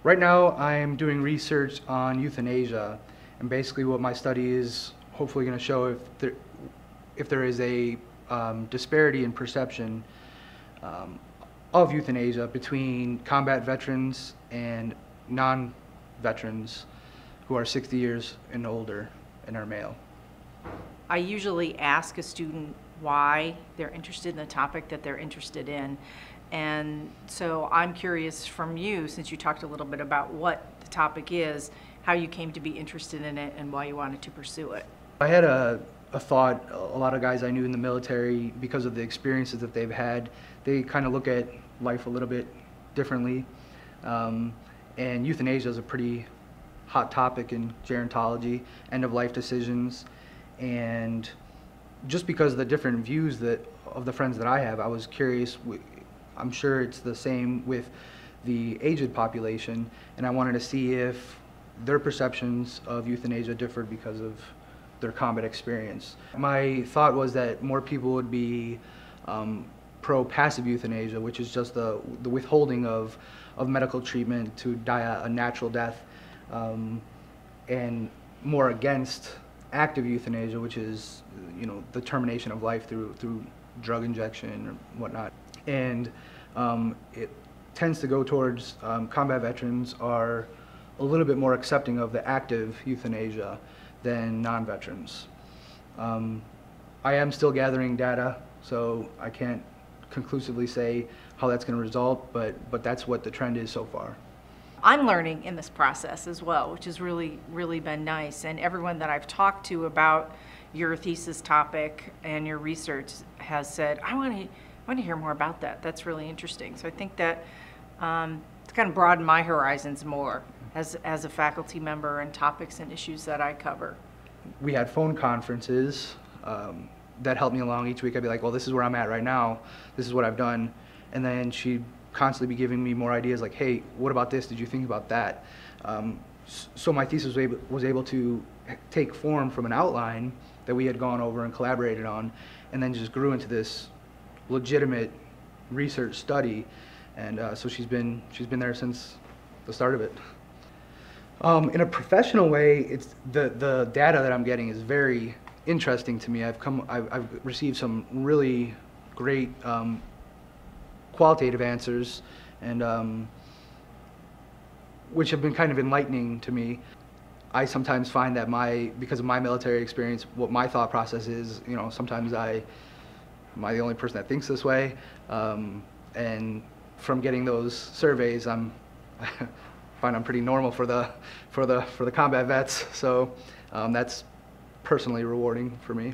Right now, I'm doing research on euthanasia, and basically what my study is hopefully going to show if there is a disparity in perception of euthanasia between combat veterans and non-veterans who are 60 years and older and are male. I usually ask a student why they're interested in the topic that they're interested in. And so I'm curious from you, since you talked a little bit about what the topic is, how you came to be interested in it and why you wanted to pursue it. I had a thought. A lot of guys I knew in the military, because of the experiences that they've had, they kind of look at life a little bit differently. And euthanasia is a pretty hot topic in gerontology, end-of-life decisions. And just because of the different views of the friends that I have, I was curious. I'm sure it's the same with the aged population, and I wanted to see if their perceptions of euthanasia differed because of their combat experience. My thought was that more people would be pro-passive euthanasia, which is just the withholding of medical treatment to die a natural death, and more against active euthanasia, which is, the termination of life through drug injection or whatnot. And it tends to go towards combat veterans are a little bit more accepting of the active euthanasia than non-veterans. I am still gathering data, so I can't conclusively say how that's going to result, but that's what the trend is so far. I'm learning in this process as well, which has really been nice. And everyone that I've talked to about your thesis topic and your research has said, I want to hear more about that. That's really interesting. So I think that it's kind of broadened my horizons more as a faculty member and topics and issues that I cover. We had phone conferences that helped me along each week. I'd be like, well, this is where I'm at right now. This is what I've done. And then she'd constantly be giving me more ideas like, hey, what about this? Did you think about that? So my thesis was able to take form from an outline that we had gone over and collaborated on, and then just grew into this legitimate research study. And so she's been there since the start of it. In a professional way, it's the data that I'm getting is very interesting to me. I've received some really great qualitative answers, and which have been kind of enlightening to me. I sometimes find that because of my military experience, what my thought process is, sometimes am I the only person that thinks this way? And from getting those surveys, I find I'm pretty normal for the combat vets. So that's personally rewarding for me.